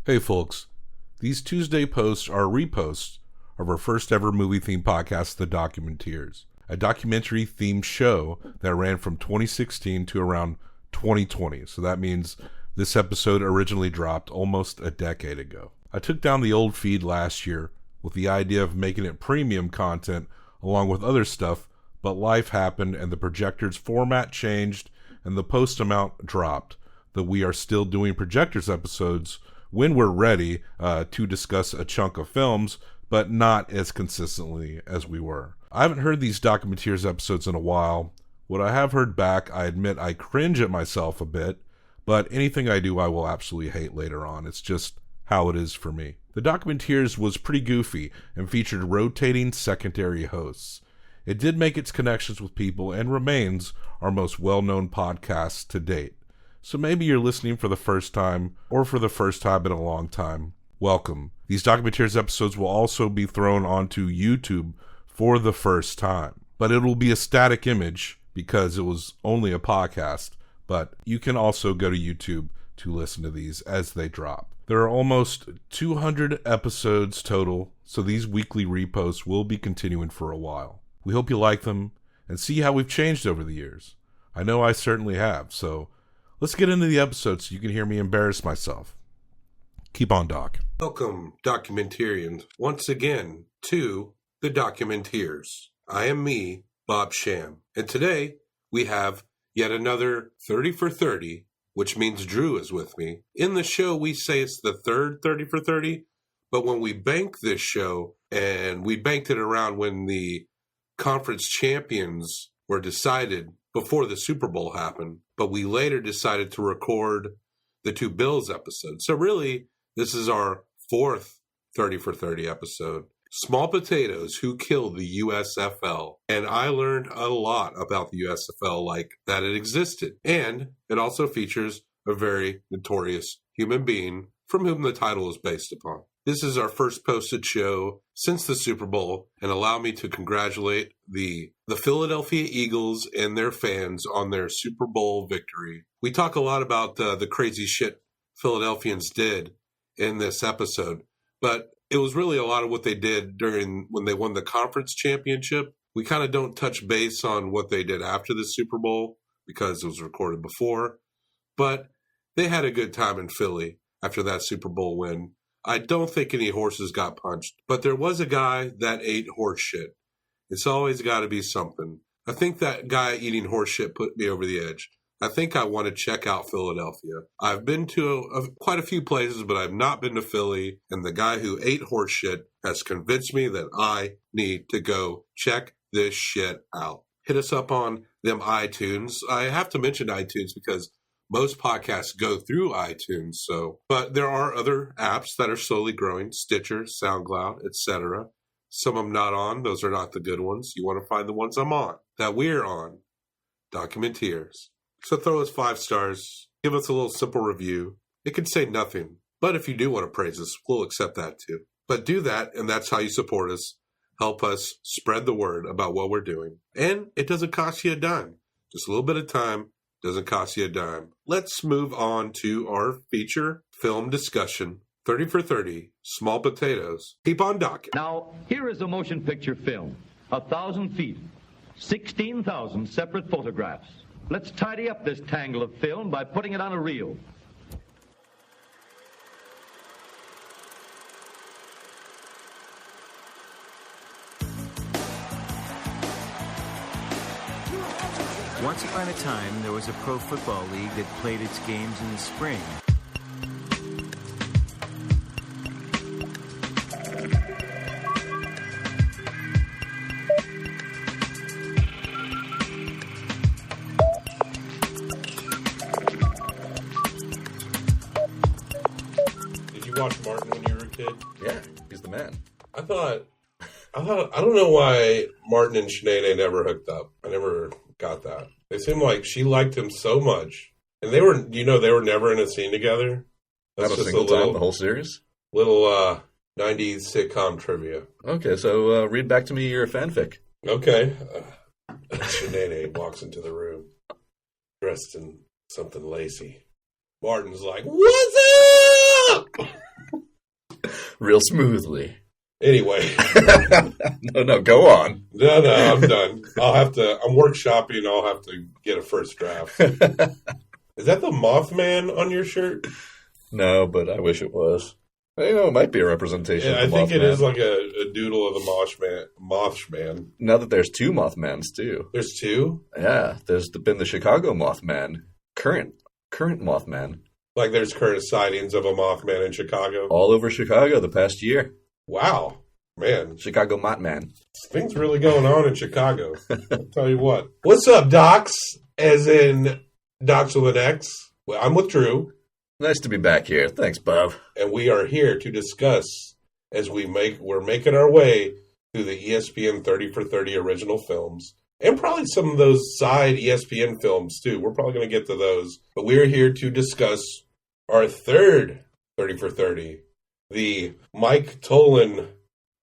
Hey folks, these Tuesday posts are reposts of our first ever movie-themed podcast, The Documenteers, a documentary-themed show that ran from 2016 to around 2020. So that means this episode originally dropped almost a decade ago. I took down the old feed last year with the idea of making it premium content along with other stuff, but life happened and the projector's format changed and the post amount dropped. Though we are still doing projectors episodes when we're ready to discuss a chunk of films, but not as consistently as we were. I haven't heard these Documenteers episodes in a while. What I have heard back, I admit I cringe at myself a bit, but anything I do I will absolutely hate later on. It's just how it is for me. The Documenteers was pretty goofy and featured rotating secondary hosts. It did make its connections with people and remains our most well-known podcast to date. So maybe you're listening for the first time or for the first time in a long time. Welcome. These Documenteers episodes will also be thrown onto YouTube for the first time. But it will be a static image because it was only a podcast. But you can also go to YouTube to listen to these as they drop. There are almost 200 episodes total, so these weekly reposts will be continuing for a while. We hope you like them and see how we've changed over the years. I know I certainly have, so let's get into the episode so you can hear me embarrass myself. Keep on, Doc. Welcome, Documentarians, once again to the Documenteers. I am me, Bob Sham, and today we have yet another 30 for 30, which means Drew is with me. In the show, we say it's the third 30 for 30, but when we bank this show, and we banked it around when the conference champions were decided before the Super Bowl happened, but we later decided to record the two Bills episodes. So really, this is our fourth 30 for 30 episode. Small potatoes, who killed the USFL. And I learned a lot about the USFL, like that it existed. And it also features a very notorious human being from whom the title is based upon. This is our first posted show since the Super Bowl, and allow me to congratulate the Philadelphia Eagles and their fans on their Super Bowl victory. We talk a lot about the crazy shit Philadelphians did in this episode, but it was really a lot of what they did during when they won the conference championship. We kind of don't touch base on what they did after the Super Bowl because it was recorded before, but they had a good time in Philly after that Super Bowl win. I don't think any horses got punched, but there was a guy that ate horse shit. It's always got to be something. I think that guy eating horse shit put me over the edge. I think I want to check out Philadelphia. I've been to quite a few places, but I've not been to Philly, and the guy who ate horse shit has convinced me that I need to go check this shit out. Hit us up on them iTunes. I have to mention iTunes because most podcasts go through iTunes, but there are other apps that are slowly growing, Stitcher, SoundCloud, etc. Some I'm not on. Those are not the good ones. You want to find the ones I'm on, that we're on, Documenteers. So throw us 5 stars, give us a little simple review. It can say nothing, but if you do want to praise us, we'll accept that too. But do that, and that's how you support us. Help us spread the word about what we're doing. And it doesn't cost you a dime. Just a little bit of time. Doesn't cost you a dime. Let's move on to our feature film discussion. 30 for 30, small potatoes. Keep on docking. Now, here is a motion picture film. 1,000 feet, 16,000 separate photographs. Let's tidy up this tangle of film by putting it on a reel. Once upon a time, there was a pro football league that played its games in the spring. Did you watch Martin when you were a kid? Yeah, he's the man. I don't know why Martin and Sinead never hooked up. I never got that. It seemed like she liked him so much. And they were never in a scene together. That's Not a just single time, the whole series? Little 90s sitcom trivia. Okay, so read back to me your fanfic. Okay. Sinead walks into the room dressed in something lacy. Martin's like, "What's up?" real smoothly. Anyway. No, go on. No, I'm done. I'm workshopping. I'll have to get a first draft. Is that the Mothman on your shirt? No, but I wish it was. It might be a representation Yeah, of the I think Mothman. it is like a doodle of the Mothman. Now that there's two Mothmans, too. There's two? Yeah, there's been the Chicago Mothman. Current Mothman. Like there's current sightings of a Mothman in Chicago? All over Chicago the past year. Wow. Man. Chicago Mothman. Things really going on in Chicago. I'll tell you what. What's up, Docs? As in Docs with an X. Well, I'm with Drew. Nice to be back here. Thanks, Bob. And we are here to discuss as we're making our way through the ESPN 30 for 30 original films. And probably some of those side ESPN films, too. We're probably going to get to those. But we're here to discuss our third 30 for 30. The Mike Tolan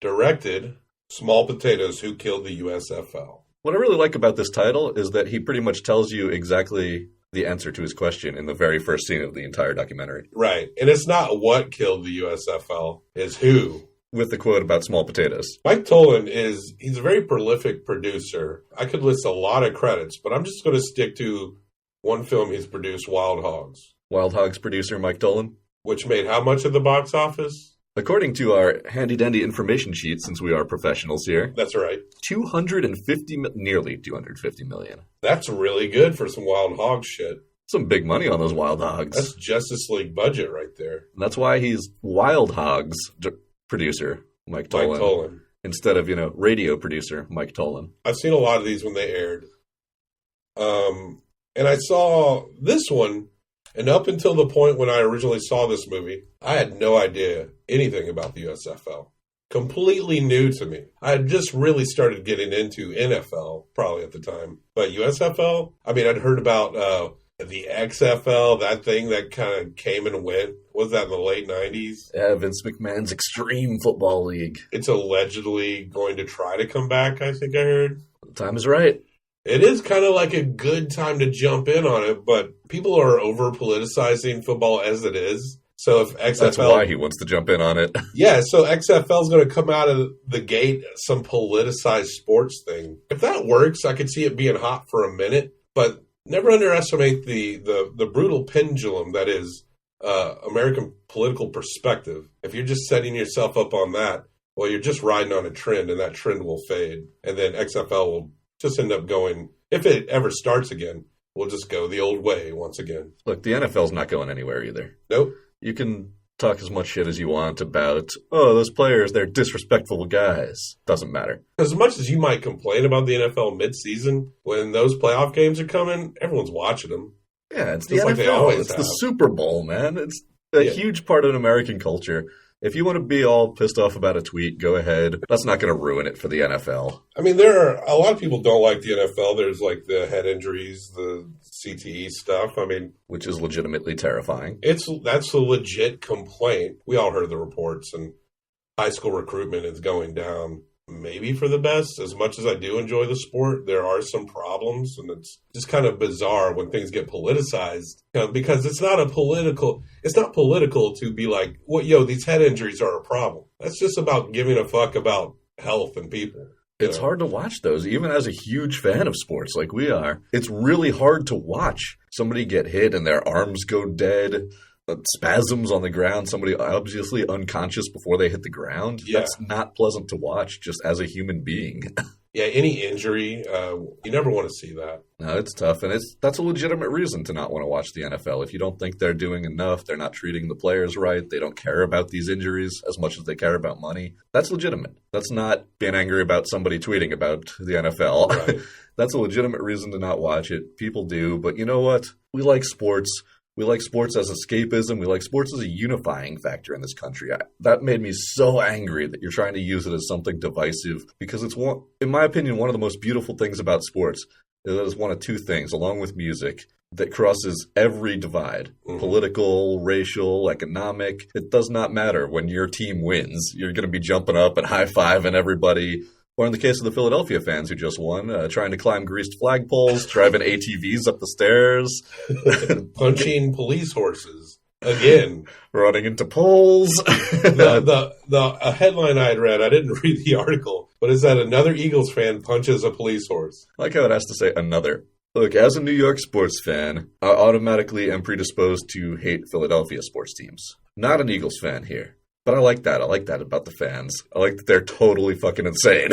directed Small Potatoes, Who Killed the USFL. What I really like about this title is that he pretty much tells you exactly the answer to his question in the very first scene of the entire documentary. Right. And it's not what killed the USFL, it's who. With the quote about small potatoes. Mike Tolan he's a very prolific producer. I could list a lot of credits, but I'm just going to stick to one film he's produced, Wild Hogs. Wild Hogs producer Mike Tolan. Which made how much at the box office? According to our handy-dandy information sheet, since we are professionals here. That's right. Nearly 250 million. That's really good for some Wild Hog shit. Some big money on those Wild Hogs. That's Justice League budget right there. And that's why he's Wild Hogs producer, Mike Tolan. Instead of, radio producer, Mike Tolan. I've seen a lot of these when they aired. And I saw this one, and up until the point when I originally saw this movie, I had no idea anything about the USFL. Completely new to me. I had just really started getting into NFL, probably at the time. But USFL, I'd heard about the XFL, that thing that kind of came and went. Was that in the late 90s? Yeah, Vince McMahon's Extreme Football League. It's allegedly going to try to come back, I think I heard. The time is right. It is kind of like a good time to jump in on it, but people are over-politicizing football as it is. So if XFL... That's why he wants to jump in on it. Yeah, so XFL is going to come out of the gate some politicized sports thing. If that works, I could see it being hot for a minute, but never underestimate the brutal pendulum that is American political perspective. If you're just setting yourself up on that, well, you're just riding on a trend, and that trend will fade. And then XFL will just end up going, if it ever starts again, we'll just go the old way once again. Look, the NFL's not going anywhere either. Nope. You can talk as much shit as you want about, those players, they're disrespectful guys. Doesn't matter. As much as you might complain about the NFL mid-season, when those playoff games are coming, everyone's watching them. Yeah, it's just the like NFL. they always It's have. the Super Bowl, man. It's a huge part of American culture. If you want to be all pissed off about a tweet, go ahead. That's not going to ruin it for the NFL. There are a lot of people don't like the NFL. There's like the head injuries, the CTE stuff. Which is legitimately terrifying. That's a legit complaint. We all heard the reports, and high school recruitment is going down. Maybe for the best. As much as I do enjoy the sport, there are some problems, and it's just kind of bizarre when things get politicized, because it's not political to be like, these head injuries are a problem. That's just about giving a fuck about health and people. It's hard to watch those, even as a huge fan of sports like we are. It's really hard to watch somebody get hit and their arms go dead. Spasms on the ground, somebody obviously unconscious before they hit the ground. Yeah. That's not pleasant to watch just as a human being. Yeah, any injury, you never want to see that. No, it's tough, and that's a legitimate reason to not want to watch the NFL. If you don't think they're doing enough, they're not treating the players right, they don't care about these injuries as much as they care about money, that's legitimate. That's not being angry about somebody tweeting about the NFL. Right. That's a legitimate reason to not watch it. People do, but you know what? We like sports. We like sports as escapism. We like sports as a unifying factor in this country. That made me so angry that you're trying to use it as something divisive, because it's in my opinion, one of the most beautiful things about sports. It is one of two things, along with music, that crosses every divide. Mm-hmm. Political, racial, economic. It does not matter. When your team wins, you're going to be jumping up and high-fiving everybody. Or in the case of the Philadelphia fans who just won, trying to climb greased flagpoles, driving ATVs up the stairs. Punching police horses. again. Running into poles. A headline I had read, I didn't read the article, but is that another Eagles fan punches a police horse. I like how it has to say another. Look, as a New York sports fan, I automatically am predisposed to hate Philadelphia sports teams. Not an Eagles fan here. But I like that. I like that about the fans. I like that they're totally fucking insane.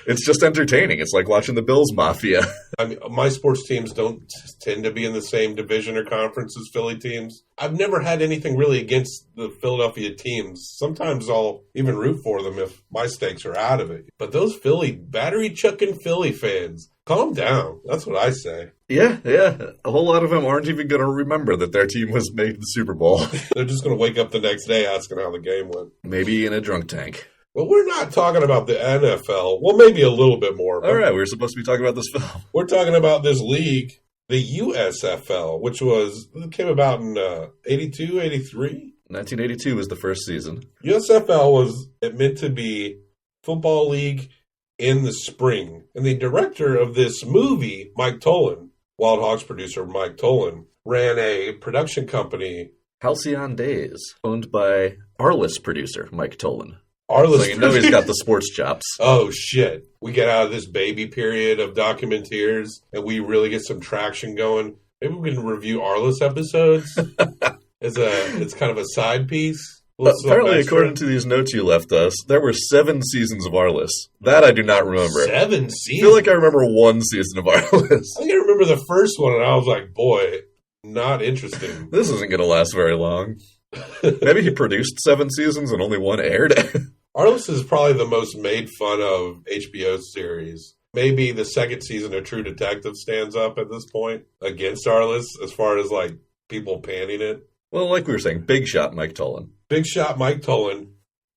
It's just entertaining. It's like watching the Bills Mafia. I mean, my sports teams don't tend to be in the same division or conference as Philly teams. I've never had anything really against the Philadelphia teams. Sometimes I'll even root for them if my stakes are out of it. But those battery-chucking Philly fans, calm down. That's what I say. Yeah. A whole lot of them aren't even going to remember that their team was made the Super Bowl. They're just going to wake up the next day asking how the game went. Maybe in a drunk tank. Well, we're not talking about the NFL. Well, maybe a little bit more. All right, we were supposed to be talking about this film. We're talking about this league, the USFL, which came about in 82, 83? 1982 was the first season. USFL was meant to be football league in the spring. And the director of this movie, Mike Tollin, Wild Hogs producer Mike Tollin, ran a production company. Halcyon Days, owned by Arliss producer Mike Tollin. Arliss, so you know he's got the sports chops. Oh, shit. We get out of this baby period of Documenteers, and we really get some traction going. Maybe we can review Arliss episodes. It's kind of a side piece. Apparently, according to these notes you left us, there were 7 seasons of Arliss. That I do not remember. 7 seasons? I feel like I remember 1 season of Arliss. I think I remember the first one, and I was like, boy, not interesting. This isn't going to last very long. Maybe he produced 7 seasons and only 1 aired. Arliss is probably the most made fun of HBO series. Maybe the second season of True Detective stands up at this point against Arliss as far as like people panning it. Well, like we were saying, big shot Mike Tollin. Big shot Mike Tollin.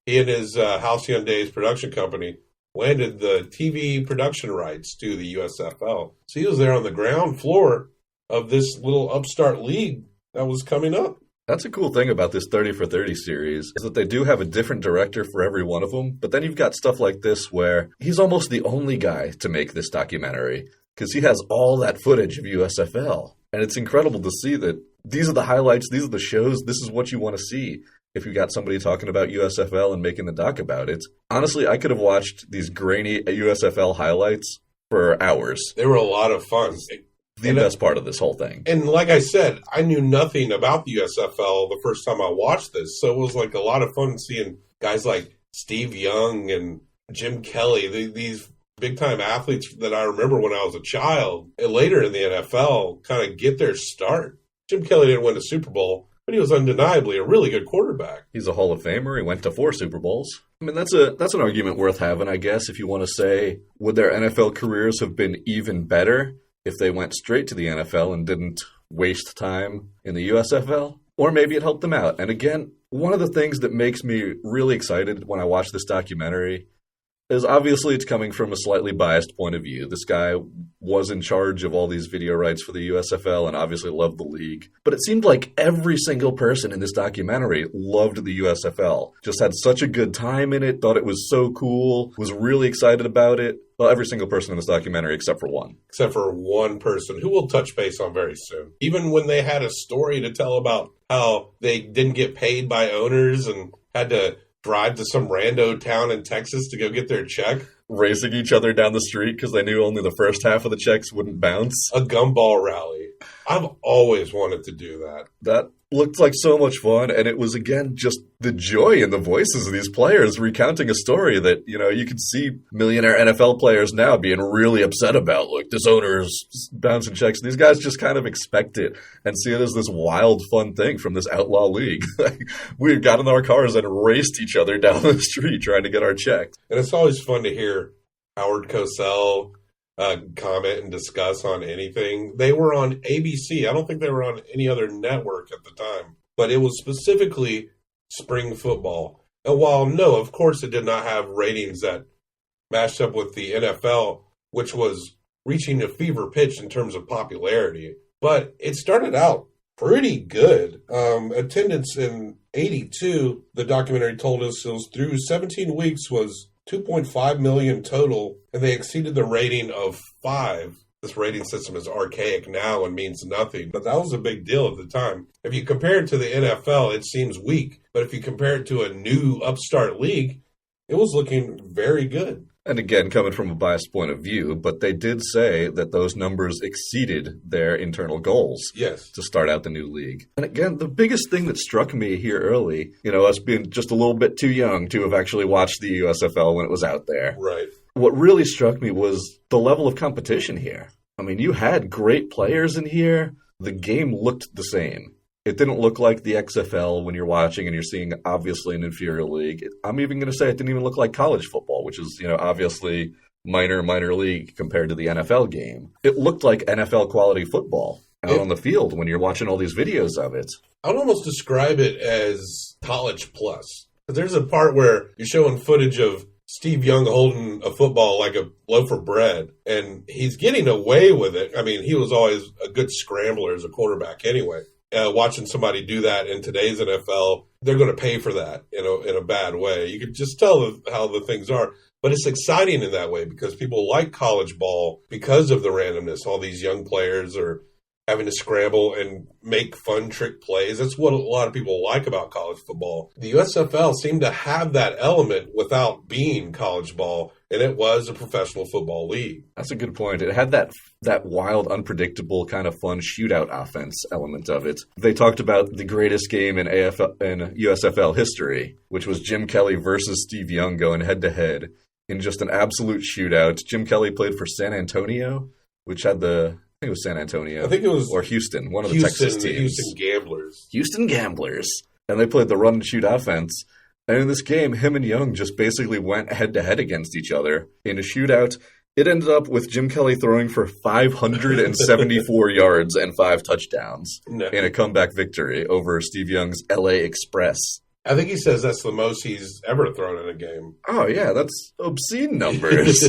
He and his Halcyon Days production company landed the TV production rights to the USFL. So he was there on the ground floor of this little upstart league that was coming up. That's a cool thing about this 30 for 30 series, is that they do have a different director for every one of them, but then you've got stuff like this where he's almost the only guy to make this documentary, because he has all that footage of USFL. And it's incredible to see that these are the highlights, these are the shows, this is what you want to see if you got somebody talking about USFL and making the doc about it. Honestly, I could have watched these grainy USFL highlights for hours. They were a lot of fun. The best part of this whole thing. And like I said, I knew nothing about the USFL the first time I watched this. So it was like a lot of fun seeing guys like Steve Young and Jim Kelly, these big-time athletes that I remember when I was a child, and later in the NFL, kind of get their start. Jim Kelly didn't win a Super Bowl, but he was undeniably a really good quarterback. He's a Hall of Famer. He went to 4 Super Bowls. I mean, that's an argument worth having, I guess, if you want to say, would their NFL careers have been even better if they went straight to the NFL and didn't waste time in the USFL? Or maybe it helped them out. And again, one of the things that makes me really excited when I watch this documentary is obviously it's coming from a slightly biased point of view. This guy was in charge of all these video rights for the USFL and obviously loved the league. But it seemed like every single person in this documentary loved the USFL. Just had such a good time in it, thought it was so cool, was really excited about it. Well, every single person in this documentary except for one. Except for one person who we'll touch base on very soon. Even when they had a story to tell about how they didn't get paid by owners and had to drive to some rando town in Texas to go get their check. Racing each other down the street because they knew only the first half of the checks wouldn't bounce. A gumball rally. I've always wanted to do that. That looked like so much fun, and it was, again, just the joy in the voices of these players recounting a story that, you know, you could see millionaire NFL players now being really upset about. Look, this owner's bouncing checks. These guys just kind of expect it and see it as this wild, fun thing from this outlaw league. We got in our cars and raced each other down the street trying to get our checks. And it's always fun to hear Howard Cosell comment and discuss on anything. They were on ABC. I don't think they were on any other network at the time. But it was specifically spring football. And while, no, of course it did not have ratings that matched up with the NFL, which was reaching a fever pitch in terms of popularity. But it started out pretty good. Attendance in 82, the documentary told us, it was through 17 weeks was 2.5 million total, and they exceeded the rating of 5 this rating system is archaic now and means nothing. But that was a big deal at the time. If you compare it to the NFL, it seems weak. But if you compare it to a new upstart league, it was looking very good. And again, coming from a biased point of view, but they did say that those numbers exceeded their internal goals. Yes. To start out the new league. And again, the biggest thing that struck me here early, us being just a little bit too young to have actually watched the USFL when it was out there. Right. What really struck me was the level of competition here. I mean, you had great players in here. The game looked the same. It didn't look like the XFL when you're watching and you're seeing obviously an inferior league. I'm even going to say it didn't even look like college football, which is, obviously minor league compared to the NFL game. It looked like NFL quality football out on the field when you're watching all these videos of it. I'd almost describe it as college plus. There's a part where you're showing footage of Steve Young holding a football like a loaf of bread, and he's getting away with it. I mean, he was always a good scrambler as a quarterback anyway. Watching somebody do that in today's NFL, they're going to pay for that in a bad way. You could just tell how the things are. But it's exciting in that way because people like college ball because of the randomness. All these young players are having to scramble and make fun trick plays. That's what a lot of people like about college football. The USFL seemed to have that element without being college ball, and it was a professional football league. That's a good point. It had that wild, unpredictable kind of fun shootout offense element of it. They talked about the greatest game in USFL history, which was Jim Kelly versus Steve Young going head-to-head in just an absolute shootout. Jim Kelly played for San Antonio, which had I think it was San Antonio. I think it was... Or Houston, one of the Texas teams. Houston Gamblers. Houston Gamblers. And they played the run-and-shoot offense. And in this game, him and Young just basically went head-to-head against each other in a shootout. It ended up with Jim Kelly throwing for 574 yards and 5 touchdowns in a comeback victory over Steve Young's LA Express. I think he says that's the most he's ever thrown in a game. Oh, yeah, that's obscene numbers.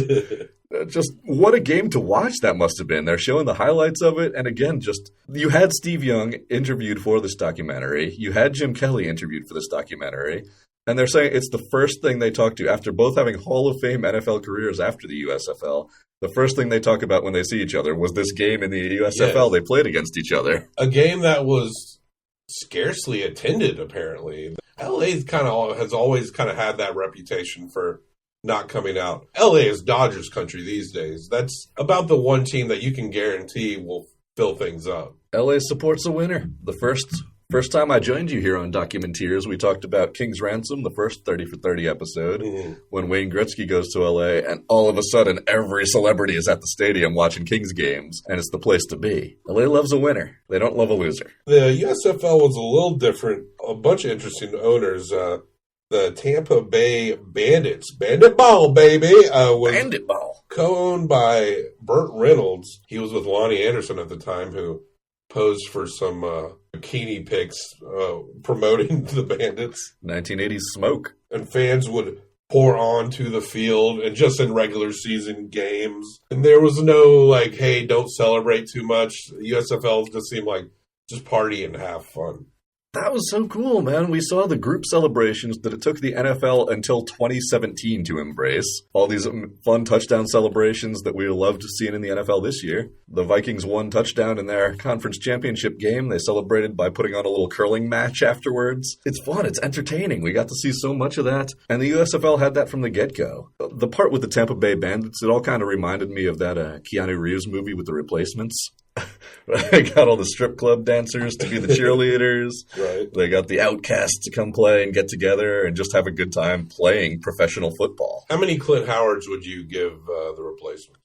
Just what a game to watch that must have been. They're showing the highlights of it. And again, you had Steve Young interviewed for this documentary. You had Jim Kelly interviewed for this documentary. And they're saying it's the first thing they talk to after both having Hall of Fame NFL careers after the USFL. The first thing they talk about when they see each other was this game in the USFL they played against each other. A game that was scarcely attended, apparently. LA has always kind of had that reputation for not coming out. LA is Dodgers country these days. That's about the one team that you can guarantee will fill things up. LA supports a winner. The first time I joined you here on Documenteers, we talked about King's Ransom, the first 30 for 30 episode, when Wayne Gretzky goes to LA, and all of a sudden every celebrity is at the stadium watching Kings games, and it's the place to be. LA loves a winner. They don't love a loser. The USFL was a little different. A bunch of interesting owners. The Tampa Bay Bandits, Bandit Ball, baby, was Bandit Ball. Co-owned by Burt Reynolds. He was with Lonnie Anderson at the time, who posed for some bikini pics promoting the Bandits. 1980s smoke. And fans would pour onto the field, and just in regular season games. And there was no, hey, don't celebrate too much. USFL just seemed like just party and have fun. That was so cool, man. We saw the group celebrations that it took the NFL until 2017 to embrace. All these fun touchdown celebrations that we loved seeing in the NFL this year. The Vikings won touchdown in their conference championship game. They celebrated by putting on a little curling match afterwards. It's fun. It's entertaining. We got to see so much of that. And the USFL had that from the get-go. The part with the Tampa Bay Bandits, it all kind of reminded me of that Keanu Reeves movie with The Replacements. They got all the strip club dancers to be the cheerleaders. Right. They got the outcasts to come play and get together and just have a good time playing professional football. How many Clint Howards would you give The Replacement?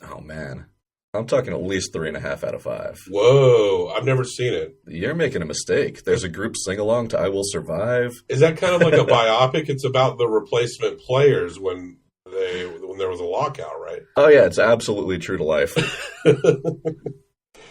Oh, man. I'm talking at least 3.5 out of 5. Whoa, I've never seen it. You're making a mistake. There's a group sing-along to I Will Survive. Is that kind of like a biopic? It's about the replacement players when there was a lockout, right? Oh, yeah, it's absolutely true to life.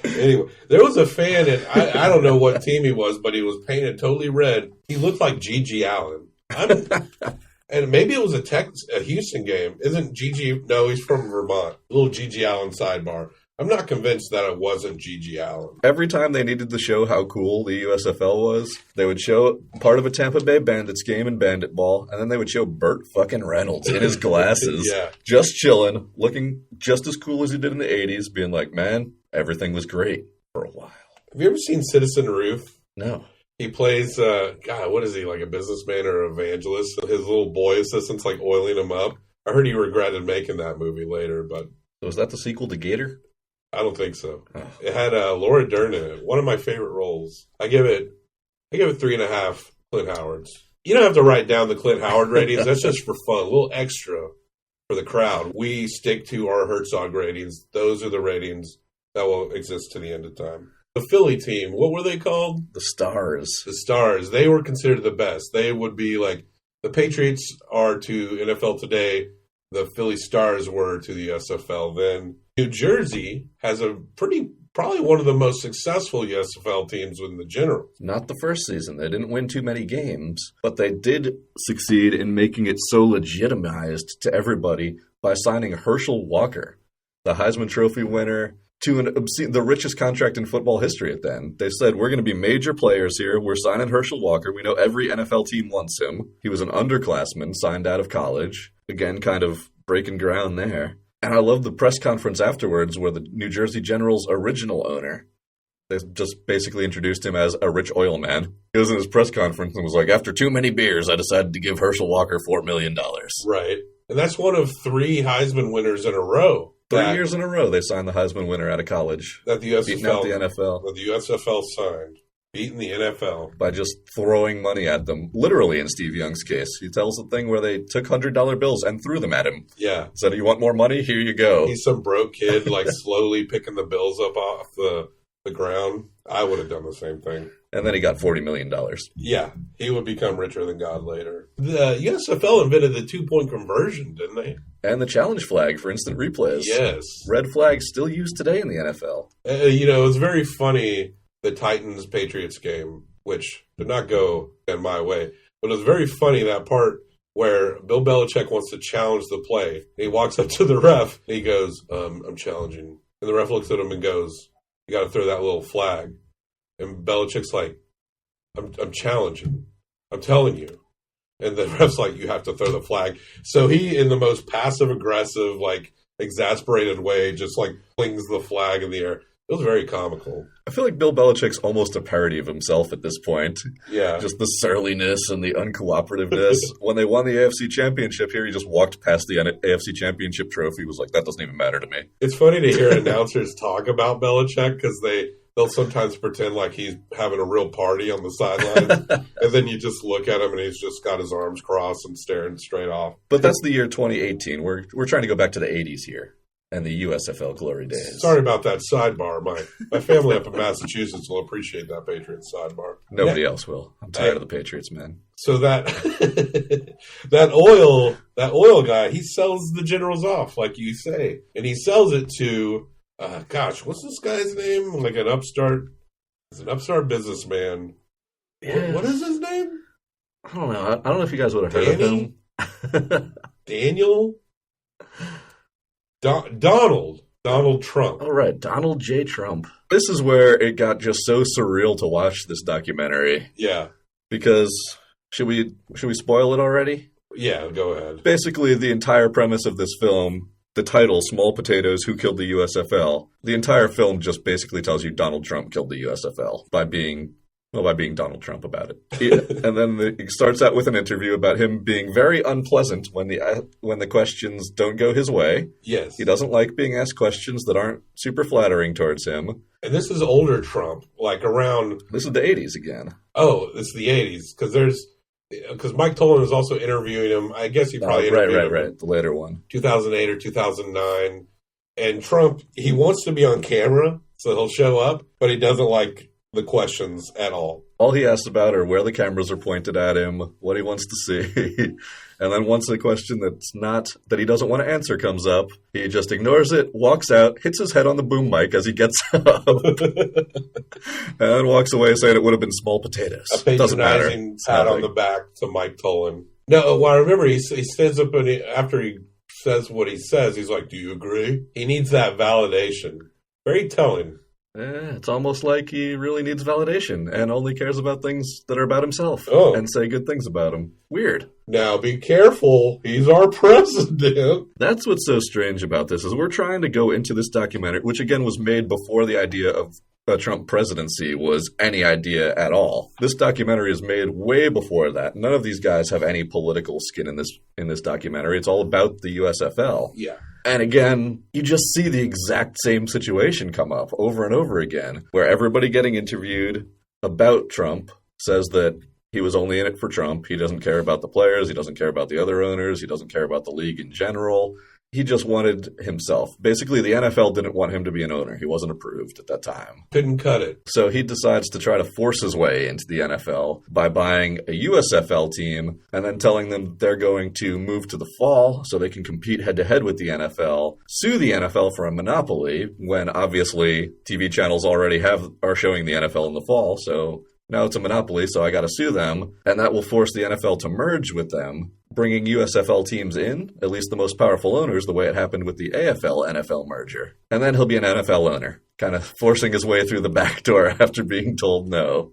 Anyway, there was a fan, and I don't know what team he was, but he was painted totally red. He looked like G.G. Allen. And maybe it was a Houston game. Isn't G.G. No, he's from Vermont. A little G.G. Allen sidebar. I'm not convinced that it wasn't G.G. Allen. Every time they needed to show how cool the USFL was, they would show part of a Tampa Bay Bandits game in Bandit Ball, and then they would show Burt fucking Reynolds in his glasses, just chilling, looking just as cool as he did in the 80s, being like, man, everything was great for a while. Have you ever seen Citizen Ruth? No. He plays, what is he, like a businessman or evangelist? His little boy assistant's like oiling him up. I heard he regretted making that movie later, but... So was that the sequel to Gator? I don't think so. Oh. It had Laura Dern in it. One of my favorite roles. I give it 3.5 Clint Howards. You don't have to write down the Clint Howard ratings. That's just for fun. A little extra for the crowd. We stick to our Herzog ratings. Those are the ratings that will exist to the end of time. The Philly team, what were they called? The Stars. The Stars. They were considered the best. They would be like, the Patriots are to NFL today, the Philly Stars were to the USFL then. New Jersey has probably one of the most successful USFL teams in the general. Not the first season. They didn't win too many games, but they did succeed in making it so legitimized to everybody by signing Herschel Walker, the Heisman Trophy winner, to the richest contract in football history at then. They said, we're going to be major players here. We're signing Herschel Walker. We know every NFL team wants him. He was an underclassman signed out of college. Again, kind of breaking ground there. And I love the press conference afterwards where the New Jersey General's original owner, they just basically introduced him as a rich oil man. He was in his press conference and was like, after too many beers, I decided to give Herschel Walker $4 million. Right. And that's one of 3 Heisman winners in a row. 3 years in a row, they signed the Heisman winner out of college. That the USFL, beating out the NFL. That the USFL signed. Beating the NFL. By just throwing money at them. Literally, in Steve Young's case. He tells the thing where they took $100 bills and threw them at him. Yeah. Said, you want more money? Here you go. He's some broke kid, like slowly picking the bills up off the ground. I would have done the same thing. And then he got $40 million. Yeah. He would become richer than God later. The USFL invented the 2-point conversion, didn't they? And the challenge flag for instant replays. Yes. Red flag still used today in the NFL. It's very funny, the Titans-Patriots game, which did not go in my way. But it was very funny, that part where Bill Belichick wants to challenge the play. He walks up to the ref, and he goes, I'm challenging. And the ref looks at him and goes, you got to throw that little flag. And Belichick's like, I'm challenging. I'm telling you. And the ref's like, you have to throw the flag. So he, in the most passive-aggressive, like, exasperated way, just, like, flings the flag in the air. It was very comical. I feel like Bill Belichick's almost a parody of himself at this point. Yeah. Just the surliness and the uncooperativeness. When they won the AFC Championship here, he just walked past the AFC Championship trophy. He was like, that doesn't even matter to me. It's funny to hear announcers talk about Belichick because they'll sometimes pretend like he's having a real party on the sidelines. And then you just look at him and he's just got his arms crossed and staring straight off. But that's the year 2018. We're trying to go back to the 80s here. And the USFL glory days. Sorry about that sidebar. My family up in Massachusetts will appreciate that Patriots sidebar. Nobody else will. I'm tired of the Patriots, man. So that that oil guy, he sells the Generals off, like you say, and he sells it to, what's this guy's name? Like an upstart businessman. Yeah. What is his name? I don't know. I don't know if you guys would have heard of him. Daniel. Donald Trump. All right, Donald J. Trump. This is where it got just so surreal to watch this documentary. Yeah. Because, should we spoil it already? Yeah, go ahead. Basically, the entire premise of this film, the title, Small Potatoes, Who Killed the USFL, the entire film just basically tells you Donald Trump killed the USFL by being Donald Trump about it. And then it starts out with an interview about him being very unpleasant when the questions don't go his way. Yes. He doesn't like being asked questions that aren't super flattering towards him. And this is older Trump, like around... This is the 80s again. Oh, it's the 80s, because Mike Tolan was also interviewing him. I guess he probably interviewed him. Right, the later one. 2008 or 2009. And Trump, he wants to be on camera, so he'll show up, but he doesn't like the questions at all. All he asks about are where the cameras are pointed at him, what he wants to see. And then once a question that he doesn't want to answer comes up, he just ignores it, walks out, hits his head on the boom mic as he gets up, and then walks away saying it would have been small potatoes. A patronizing pat on the back to Mike Tolan. No, well, I remember he stands up and after he says what he says, he's like, do you agree? He needs that validation. Very telling. It's almost like he really needs validation and only cares about things that are about himself and say good things about him. Weird. Now be careful. He's our president. That's what's so strange about this is we're trying to go into this documentary, which again was made before the idea of a Trump presidency was any idea at all. This documentary is made way before that. None of these guys have any political skin in this documentary. It's all about the USFL. Yeah. And again, you just see the exact same situation come up over and over again, where everybody getting interviewed about Trump says that he was only in it for Trump. He doesn't care about the players. He doesn't care about the other owners. He doesn't care about the league in general. He just wanted himself. Basically, the NFL didn't want him to be an owner. He wasn't approved at that time. Couldn't cut it. So he decides to try to force his way into the NFL by buying a USFL team and then telling them they're going to move to the fall so they can compete head-to-head with the NFL, sue the NFL for a monopoly when obviously TV channels already are showing the NFL in the fall, so now it's a monopoly, so I got to sue them, and that will force the NFL to merge with them, bringing USFL teams in, at least the most powerful owners, the way it happened with the AFL-NFL merger. And then he'll be an NFL owner, kind of forcing his way through the back door after being told no,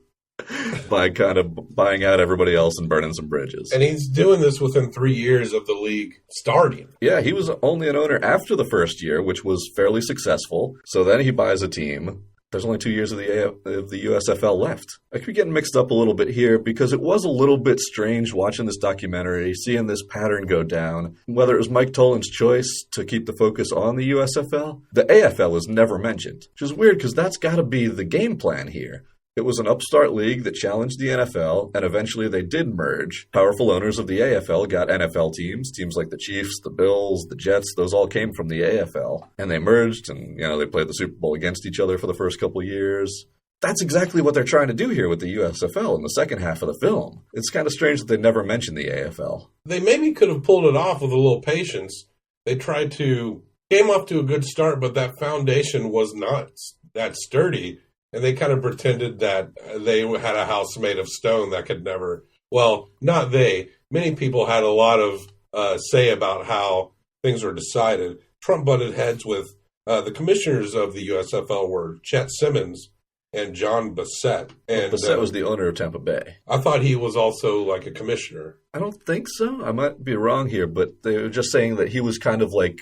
by kind of buying out everybody else and burning some bridges. And he's doing this within 3 years of the league starting. Yeah, he was only an owner after the first year, which was fairly successful. So then he buys a team. There's only 2 years of the USFL left. I could be getting mixed up a little bit here because it was a little bit strange watching this documentary, seeing this pattern go down. Whether it was Mike Tolan's choice to keep the focus on the USFL, the AFL is never mentioned, which is weird because that's got to be the game plan here. It was an upstart league that challenged the NFL, and eventually they did merge. Powerful owners of the AFL got NFL teams like the Chiefs, the Bills, the Jets, those all came from the AFL. And they merged, and they played the Super Bowl against each other for the first couple of years. That's exactly what they're trying to do here with the USFL in the second half of the film. It's kind of strange that they never mentioned the AFL. They maybe could have pulled it off with a little patience. They came off to a good start, but that foundation was not that sturdy. And they kind of pretended that they had a house made of stone that could never, well, not they. Many people had a lot of say about how things were decided. Trump butted heads with the commissioners of the USFL were Chet Simmons and John Bassett. And Bassett was the owner of Tampa Bay. I thought he was also like a commissioner. I don't think so. I might be wrong here, but they were just saying that he was kind of like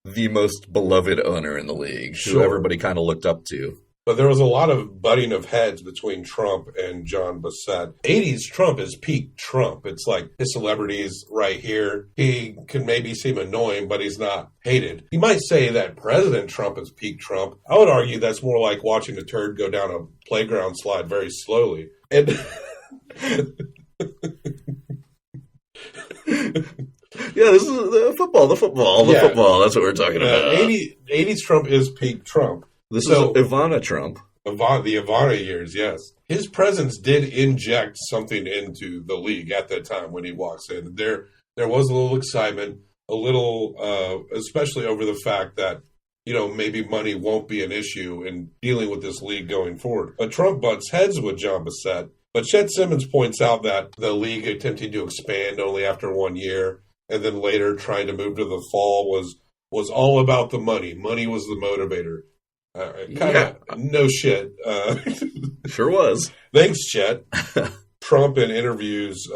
the most beloved owner in the league, who everybody kind of looked up to. But there was a lot of butting of heads between Trump and John Bassett. 80s Trump is peak Trump. It's like his celebrity's right here. He can maybe seem annoying, but he's not hated. You might say that President Trump is peak Trump. I would argue that's more like watching a turd go down a playground slide very slowly. And yeah, this is the football. That's what we're talking about. 80s Trump is peak Trump. This is Ivana Trump. The Ivana years, yes. His presence did inject something into the league at that time when he walks in. There was a little excitement, a little, especially over the fact that, maybe money won't be an issue in dealing with this league going forward. But Trump butts heads with John Bassett. But Chet Simmons points out that the league attempting to expand only after 1 year and then later trying to move to the fall was all about the money. Money was the motivator. No shit. Sure was. Thanks, Chet. Trump in interviews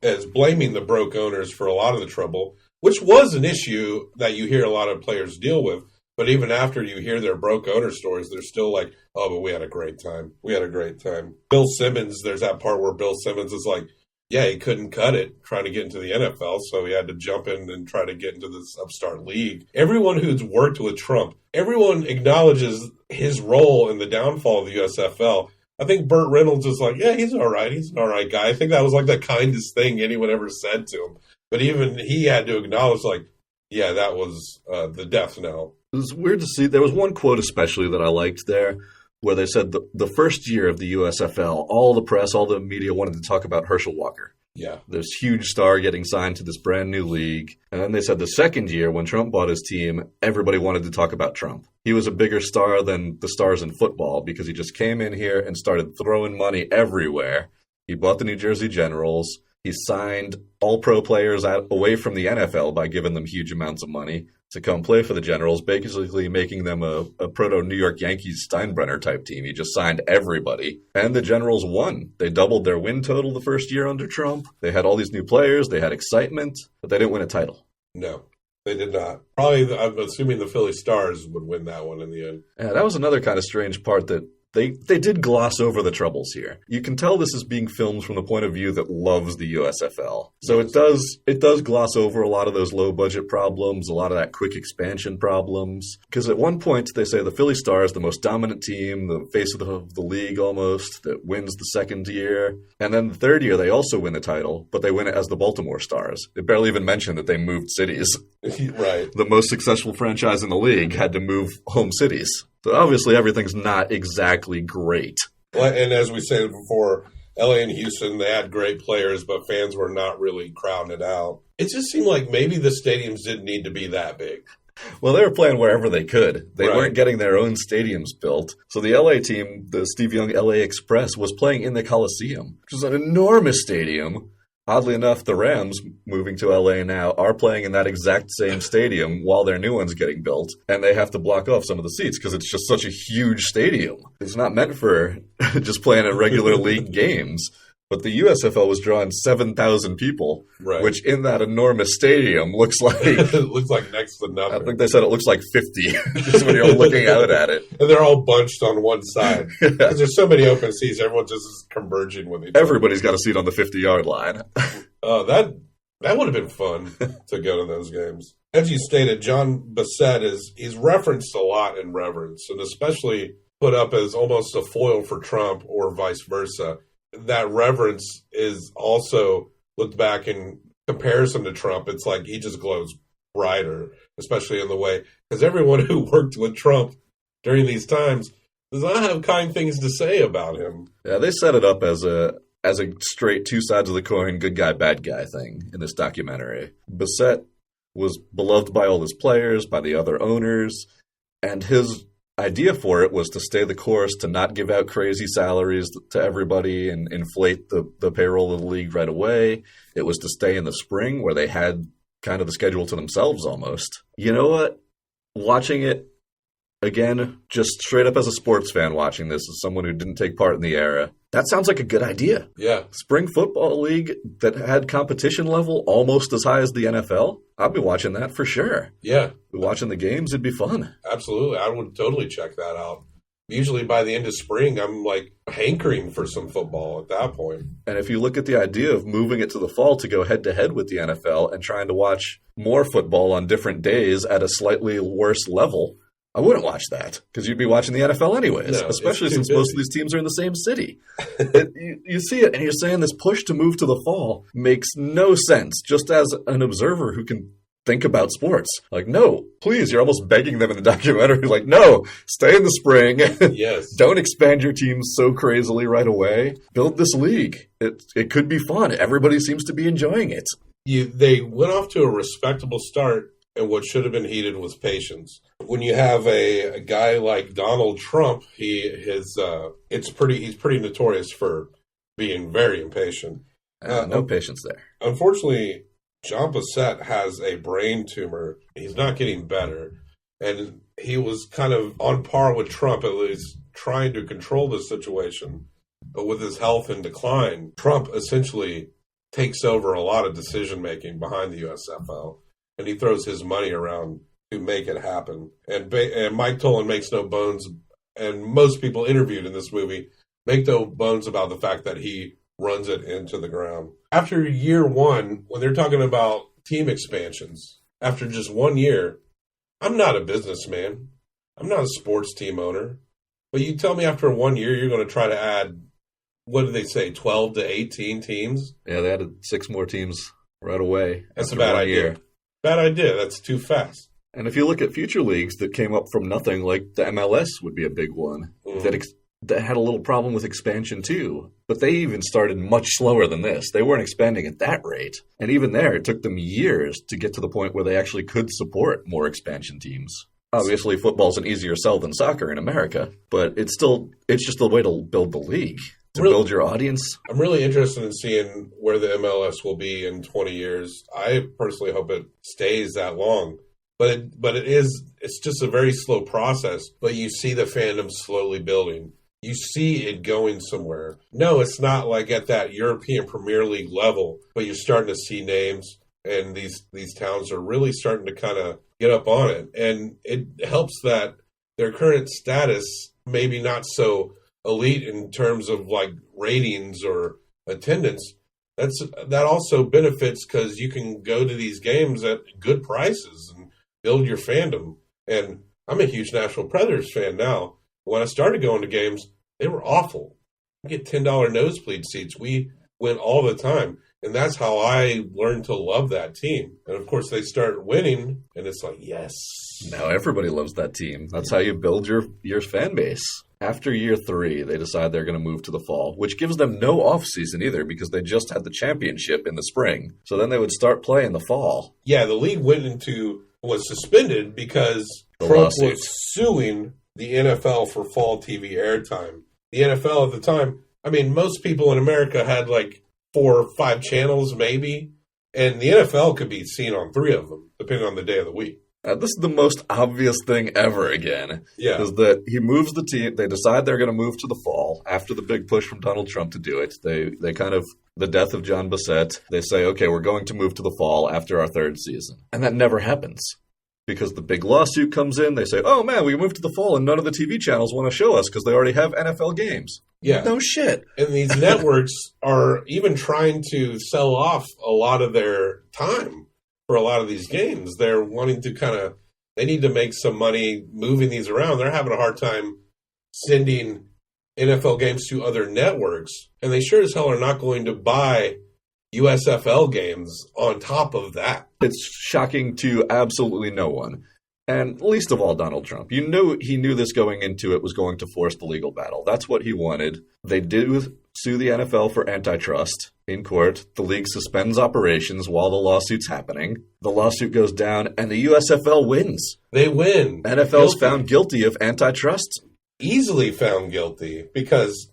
as blaming the broke owners for a lot of the trouble, which was an issue that you hear a lot of players deal with. But even after you hear their broke owner stories, they're still like, oh, but we had a great time. We had a great time. Bill Simmons, there's that part where Bill Simmons is like, yeah, he couldn't cut it trying to get into the NFL, so he had to jump in and try to get into this upstart league. Everyone who's worked with Trump, everyone acknowledges his role in the downfall of the USFL. I think Burt Reynolds is like, yeah, he's all right. He's an all right guy. I think that was like the kindest thing anyone ever said to him. But even he had to acknowledge, like, yeah, that was the death knell. It was weird to see. There was one quote especially that I liked there, where they said the first year of the USFL, all the press, all the media wanted to talk about Herschel Walker. Yeah. This huge star getting signed to this brand new league. And then they said the second year, when Trump bought his team, everybody wanted to talk about Trump. He was a bigger star than the stars in football because he just came in here and started throwing money everywhere. He bought the New Jersey Generals. He signed all-pro players away from the NFL by giving them huge amounts of money to come play for the Generals, basically making them a proto-New York Yankees Steinbrenner type team. He just signed everybody. And the Generals won. They doubled their win total the first year under Trump. They had all these new players. They had excitement, but they didn't win a title. No, they did not. Probably, I'm assuming the Philly Stars would win that one in the end. Yeah, that was another kind of strange part that they did gloss over the troubles here. You can tell this is being filmed from the point of view that loves the USFL. So it does gloss over a lot of those low budget problems, a lot of that quick expansion problems. Because at one point they say the Philly Stars, the most dominant team, the face of the league almost, that wins the second year. And then the third year they also win the title, but they win it as the Baltimore Stars. They barely even mentioned that they moved cities. Right. The most successful franchise in the league had to move home cities. So obviously everything's not exactly great. And as we said before, LA and Houston, they had great players, but fans were not really crowding it out. It just seemed like maybe the stadiums didn't need to be that big. Well, they were playing wherever they could. They Right. weren't getting their own stadiums built. So the LA team, the Steve Young LA Express, was playing in the Coliseum, which is an enormous stadium. Oddly enough, the Rams, moving to LA now, are playing in that exact same stadium while their new one's getting built, and they have to block off some of the seats because it's just such a huge stadium. It's not meant for just playing at regular league games. But the USFL was drawing 7,000 people, Right. which in that enormous stadium looks like, It looks like next to I nothing. think they said it looks like 50, just when you're looking out at it. And they're all bunched on one side. Because there's so many open seats, everyone just is converging with each other. Everybody's got a seat on the 50-yard line. That would have been fun to go to those games. As you stated, John Bassett he's referenced a lot in Reverence, and especially put up as almost a foil for Trump or vice versa. That Reverence is also looked back in comparison to Trump. It's like he just glows brighter, especially in the way, because everyone who worked with Trump during these times does not have kind things to say about him. Yeah, they set it up as a straight two sides of the coin, good guy, bad guy thing in this documentary. Bassett was beloved by all his players, by the other owners, and his idea for it was to stay the course, to not give out crazy salaries to everybody and inflate the payroll of the league right away. It was to stay in the spring where they had kind of the schedule to themselves almost. You know what? Watching it, again, just straight up as a sports fan watching this, as someone who didn't take part in the era, that sounds like a good idea. Yeah. Spring football league that had competition level almost as high as the NFL. I'd be watching that for sure. Yeah. Watching the games, it'd be fun. Absolutely. I would totally check that out. Usually by the end of spring, I'm like hankering for some football at that point. And if you look at the idea of moving it to the fall to go head-to-head with the NFL and trying to watch more football on different days at a slightly worse level, I wouldn't watch that because you'd be watching the NFL anyways, No, especially it's too since most of busy. these teams are in the same city. You see it, and you're saying this push to move to the fall makes no sense, just as an observer who can think about sports. Like, no, please, you're almost begging them in the documentary, like, no, stay in the spring. Yes. Don't expand your team so crazily right away. Build this league. It could be fun. Everybody seems to be enjoying it. They went off to a respectable start, and what should have been heated was patience. When you have a guy like Donald Trump, he's pretty notorious for being very impatient. No patience there. Unfortunately, John Bassett has a brain tumor. He's not getting better, and he was kind of on par with Trump, at least trying to control the situation. But with his health in decline, Trump essentially takes over a lot of decision making behind the USFL. And he throws his money around to make it happen. And Mike Tollin makes no bones, and most people interviewed in this movie make no bones about the fact that he runs it into the ground. After year one, when they're talking about team expansions, after just 1 year, I'm not a businessman. I'm not a sports team owner. But you tell me after 1 year you're going to try to add, what did they say, 12 to 18 teams? Yeah, they added 6 more teams right away. That's a after bad 1 idea. year. Bad idea. That's too fast. And if you look at future leagues that came up from nothing, like the MLS would be a big one, that had a little problem with expansion too. But they even started much slower than this. They weren't expanding at that rate. And even there, it took them years to get to the point where they actually could support more expansion teams. Obviously, football's an easier sell than soccer in America, but it's just the way to build the league. to build your audience. I'm really interested in seeing where the MLS will be in 20 years. I personally hope it stays that long. But it's just a very slow process. But you see the fandom slowly building. You see it going somewhere. No, it's not like at that European Premier League level, but you're starting to see names, and these towns are really starting to kind of get up on it. And it helps that their current status maybe not so elite in terms of like ratings or attendance. That also benefits because you can go to these games at good prices and build your fandom. And I'm a huge Nashville Predators fan now. When I started going to games, they were awful. You get $10 nosebleed seats. We went all the time. And that's how I learned to love that team. And, of course, they start winning, and it's like, yes. Now everybody loves that team. That's how you build your fan base. After year 3, they decide they're going to move to the fall, which gives them no off-season either because they just had the championship in the spring. So then they would start play in the fall. Yeah, the league was suspended because Trump was suing the NFL for fall TV airtime. The NFL at the time, I mean, most people in America had like 4 or 5 channels maybe, and the NFL could be seen on 3 of them, depending on the day of the week. This is the most obvious thing ever again. Yeah. Is that he moves the team, they decide they're going to move to the fall after the big push from Donald Trump to do it. They kind of, the death of John Bissett, they say, okay, we're going to move to the fall after our 3rd season. And that never happens. Because the big lawsuit comes in, they say, oh man, we moved to the fall and none of the TV channels want to show us because they already have NFL games. Yeah. No shit. And these networks are even trying to sell off a lot of their time for a lot of these games. They're wanting to they need to make some money moving these around. They're having a hard time sending NFL games to other networks. And they sure as hell are not going to buy USFL games on top of that. It's shocking to absolutely no one. And least of all Donald Trump. He knew this going into it was going to force the legal battle. That's what he wanted. They do sue the NFL for antitrust in court. The league suspends operations while the lawsuit's happening. The lawsuit goes down and the USFL wins. They win. NFL's found guilty of antitrust. Easily found guilty because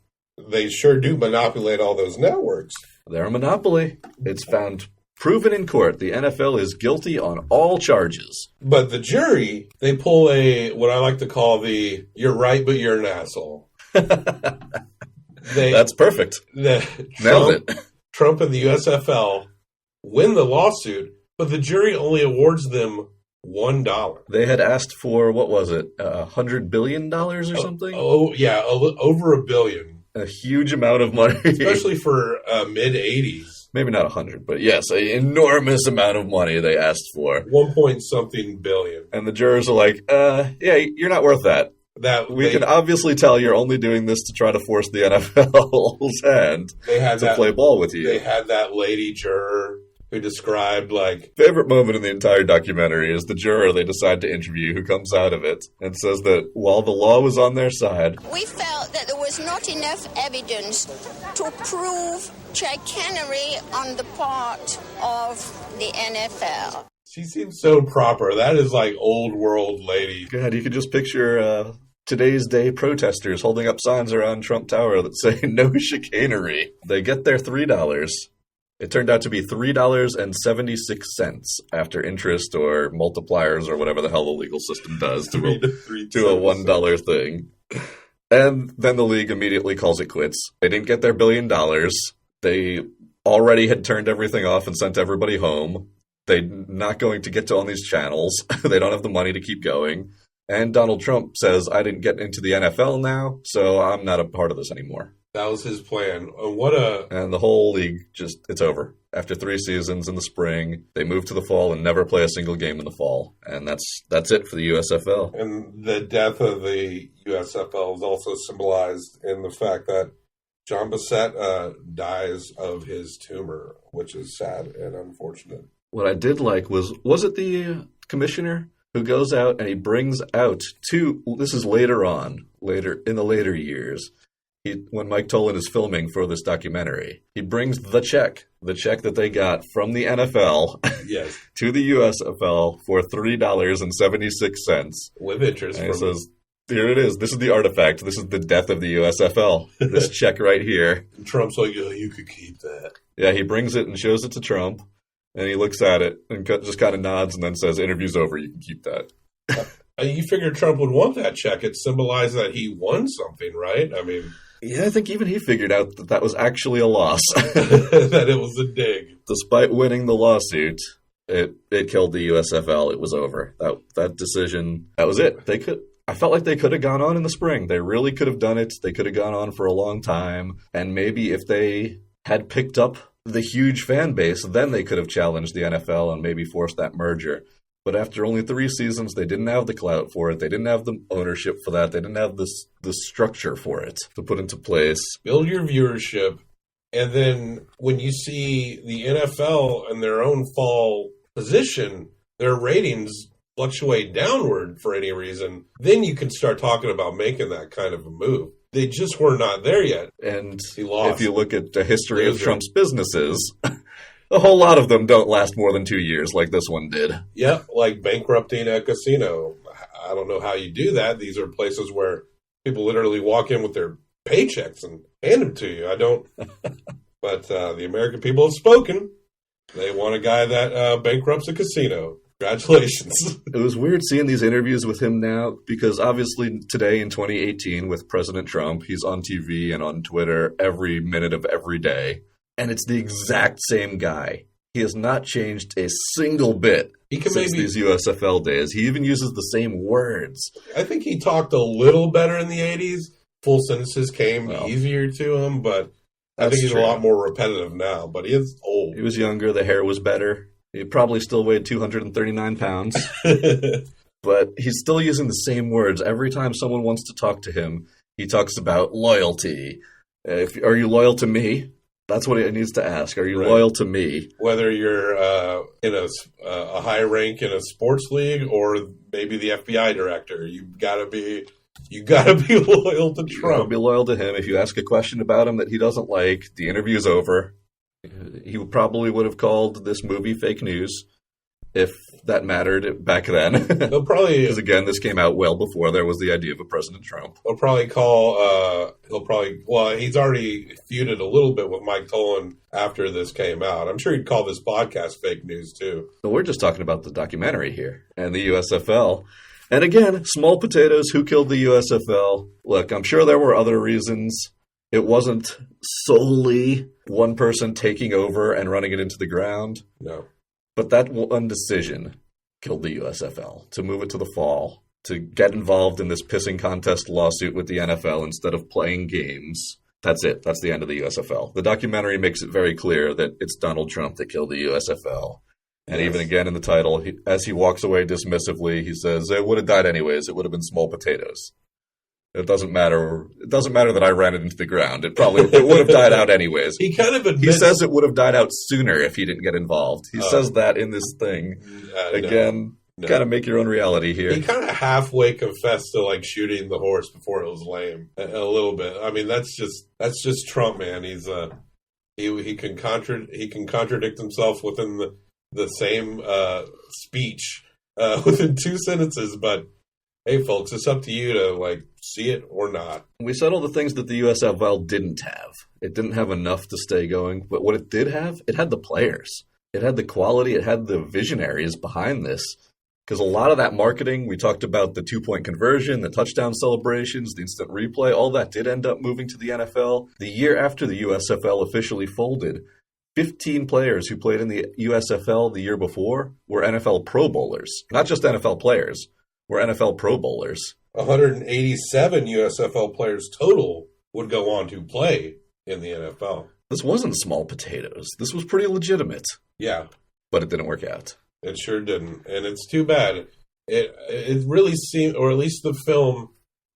they sure do manipulate all those networks. They're a monopoly. It's found proven in court. The NFL is guilty on all charges. But the jury, they pull what I like to call you're right, but you're an asshole. That's perfect. Nailed it. Trump and the USFL win the lawsuit, but the jury only awards them $1. They had asked for, what was it, $100 billion or something? Oh, yeah, over $1 billion. A huge amount of money. Especially for mid-'80s. Maybe not 100, but yes, an enormous amount of money they asked for. 1-point-something billion. And the jurors are like, yeah, you're not worth that. We can obviously tell you're only doing this to try to force the NFL's hand to play ball with you. They had that lady juror who described, favorite moment in the entire documentary is the juror they decide to interview who comes out of it and says that while the law was on their side, we felt that there was not enough evidence to prove chicanery on the part of the NFL. She seems so proper. That is like old world lady. God, you could just picture today's day protesters holding up signs around Trump Tower that say no chicanery. They get their $3. It turned out to be $3.76 after interest or multipliers or whatever the hell the legal system does to a $1 thing. And then the league immediately calls it quits. They didn't get their $1 billion. They already had turned everything off and sent everybody home. They're not going to get to on these channels. They don't have the money to keep going. And Donald Trump says, I didn't get into the NFL now, so I'm not a part of this anymore. That was his plan. And the whole league it's over. After 3 seasons in the spring, they move to the fall and never play a single game in the fall. And that's it for the USFL. And the death of the USFL is also symbolized in the fact that John Bissett dies of his tumor, which is sad and unfortunate. What I did like was it the commissioner who goes out and he brings out this is later in the later years, when Mike Tollin is filming for this documentary, he brings the check that they got from the NFL yes. to the USFL for $3.76. With interest. And he says, Here it is. This is the artifact. This is the death of the USFL. This check right here. And Trump's like, "Oh, you could keep that." Yeah, he brings it and shows it to Trump, and he looks at it and just kind of nods and then says, "Interview's over. You can keep that." You figure Trump would want that check. It symbolized that he won something, right? I mean, yeah, I think even he figured out that was actually a loss. that it was a dig. Despite winning the lawsuit, it killed the USFL. It was over. That decision, that was it. I felt like they could have gone on in the spring. They really could have done it. They could have gone on for a long time. And maybe if they had picked up the huge fan base, then they could have challenged the NFL and maybe forced that merger. But after only 3 seasons, they didn't have the clout for it. They didn't have the ownership for that. They didn't have the structure for it to put into place. Build your viewership. And then when you see the NFL in their own fall position, their ratings fluctuate downward for any reason, then you can start talking about making that kind of a move. They just were not there yet. And he lost. If you look at the history of Trump's businesses, a whole lot of them don't last more than 2 years like this one did. Yeah, like bankrupting a casino. I don't know how you do that. These are places where people literally walk in with their paychecks and hand them to you. I don't. But the American people have spoken. They want a guy that bankrupts a casino. Congratulations. It was weird seeing these interviews with him now because obviously today in 2018 with President Trump, he's on TV and on Twitter every minute of every day. And it's the exact same guy. He has not changed a single bit since these USFL days. He even uses the same words. I think he talked a little better in the 80s. Full sentences came easier to him, but I think he's a lot more repetitive now. But he is old. He was younger. The hair was better. He probably still weighed 239 pounds. But he's still using the same words. Every time someone wants to talk to him, he talks about loyalty. Are you loyal to me? That's what he needs to ask. Are you loyal to me? Whether you're in a high rank in a sports league or maybe the FBI director, you gotta be loyal to Trump. You gotta be loyal to him. If you ask a question about him that he doesn't like, the interview's over. He probably would have called this movie fake news if that mattered back then. He'll probably because again, this came out well before there was the idea of a President Trump. He'll probably call. He's already feuded a little bit with Mike Tolan after this came out. I'm sure he'd call this podcast fake news too. But we're just talking about the documentary here and the USFL. And again, small potatoes. Who killed the USFL? Look, I'm sure there were other reasons. It wasn't solely one person taking over and running it into the ground. No. But that one decision killed the USFL. To move it to the fall, to get involved in this pissing contest lawsuit with the NFL instead of playing games. That's it. That's the end of the USFL. The documentary makes it very clear that it's Donald Trump that killed the USFL. And even again in the title, as he walks away dismissively, he says, it would have died anyways. It would have been small potatoes. It doesn't matter. It doesn't matter that I ran it into the ground. It would have died out anyways. He kind of admits. He says it would have died out sooner if he didn't get involved. He says that in this thing. Again, kind of make your own reality here. He kind of halfway confessed to like shooting the horse before it was lame a little bit. I mean, that's just Trump, man. He's he can contradict himself within the same speech within 2 sentences, but. Hey, folks, it's up to you to, like, see it or not. We said all the things that the USFL didn't have. It didn't have enough to stay going. But what it did have, it had the players. It had the quality. It had the visionaries behind this. Because a lot of that marketing, we talked about the 2-point conversion, the touchdown celebrations, the instant replay, all that did end up moving to the NFL. The year after the USFL officially folded, 15 players who played in the USFL the year before were NFL Pro Bowlers. Not just NFL players. Were NFL Pro Bowlers. 187 USFL players total would go on to play in the NFL. This wasn't small potatoes. This was pretty legitimate. Yeah. But it didn't work out. It sure didn't. And it's too bad. It really seemed, or at least the film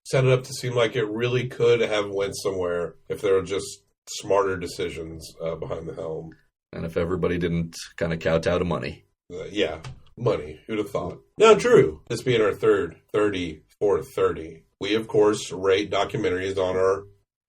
set it up to seem like it really could have went somewhere if there were just smarter decisions behind the helm. And if everybody didn't kind of kowtow to money. Yeah. Money. Who'd have thought? Now, Drew, this being our third 30 for 30, we, of course, rate documentaries on our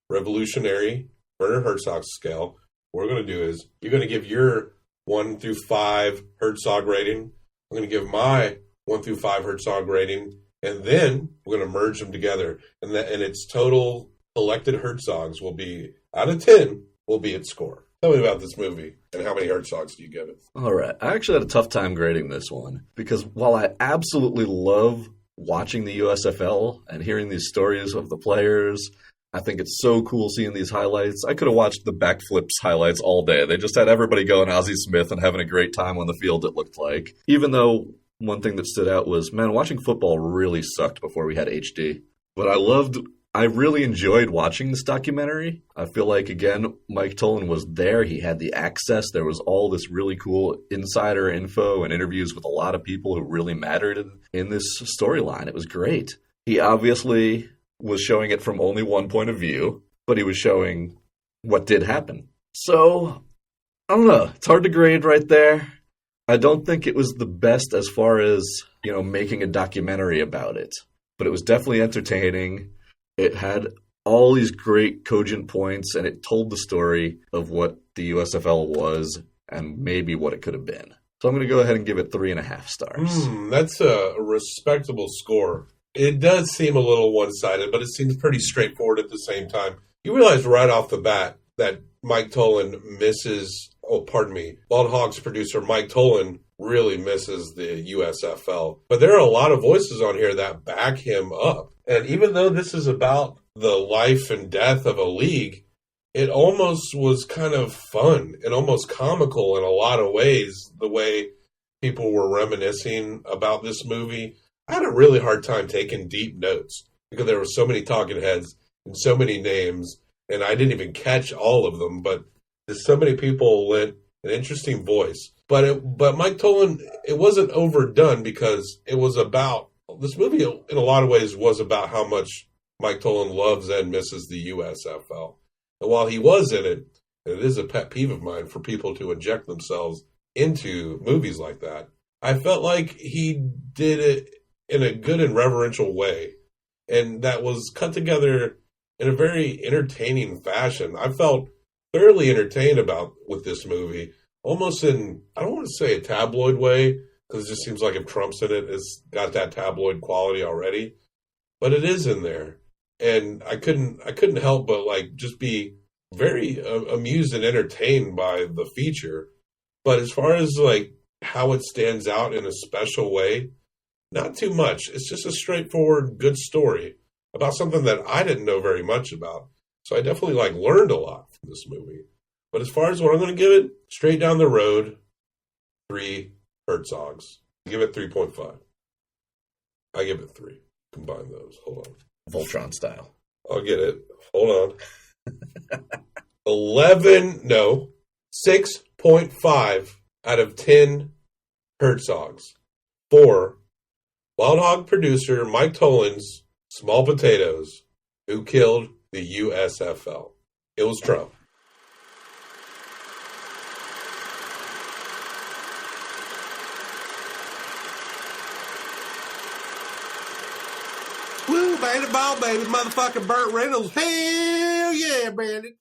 revolutionary Werner Herzog scale. What we're going to do is you're going to give your 1 through 5 Herzog rating. I'm going to give my 1 through 5 Herzog rating. and then we're going to merge them together. And its total collected Herzogs will be, out of 10, will be its score. Tell me about this movie, and how many Herzogs do you give it? All right. I actually had a tough time grading this one, because while I absolutely love watching the USFL and hearing these stories of the players, I think it's so cool seeing these highlights. I could have watched the backflips highlights all day. They just had everybody going Ozzie Smith and having a great time on the field, it looked like. Even though one thing that stood out was, man, watching football really sucked before we had HD. But I really enjoyed watching this documentary. I feel like, again, Mike Tollin was there. He had the access. There was all this really cool insider info and interviews with a lot of people who really mattered in this storyline. It was great. He obviously was showing it from only one point of view, but he was showing what did happen. So, I don't know. It's hard to grade right there. I don't think it was the best as far as, making a documentary about it, but it was definitely entertaining. It had all these great cogent points, and it told the story of what the USFL was and maybe what it could have been. So I'm going to go ahead and give it 3.5 stars. That's a respectable score. It does seem a little one-sided, but it seems pretty straightforward at the same time. You realize right off the bat that Mike Tollin misses, Bald Hog's producer Mike Tollin really misses the USFL. But there are a lot of voices on here that back him up. And even though this is about the life and death of a league, it almost was kind of fun and almost comical in a lot of ways, the way people were reminiscing about this movie. I had a really hard time taking deep notes because there were so many talking heads and so many names, and I didn't even catch all of them, but so many people lent an interesting voice. But Mike Tollin, it wasn't overdone because it was about, this movie in a lot of ways was about how much Mike Tollin loves and misses the USFL. And while he was in it, and it is a pet peeve of mine for people to inject themselves into movies like that, I felt like he did it in a good and reverential way. And that was cut together in a very entertaining fashion. I felt thoroughly entertained with this movie, almost in, I don't want to say a tabloid way, because it just seems like if Trump's in it, it's got that tabloid quality already. But it is in there. And I couldn't help but just be very amused and entertained by the feature. But as far as how it stands out in a special way, not too much. It's just a straightforward, good story about something that I didn't know very much about. So I definitely learned a lot from this movie. But as far as what I'm going to give it, straight down the road, 3 Herzogs. Give it 3.5. I give it 3. Combine those. Hold on. Voltron style. I'll get it. Hold on. 6.5 out of 10 Herzogs for Wild Hog producer Mike Tollin's Small Potatoes, Who Killed the USFL. It was Trump. Woo, baby, ball, baby, motherfucking Burt Reynolds. Hell yeah, Brandon.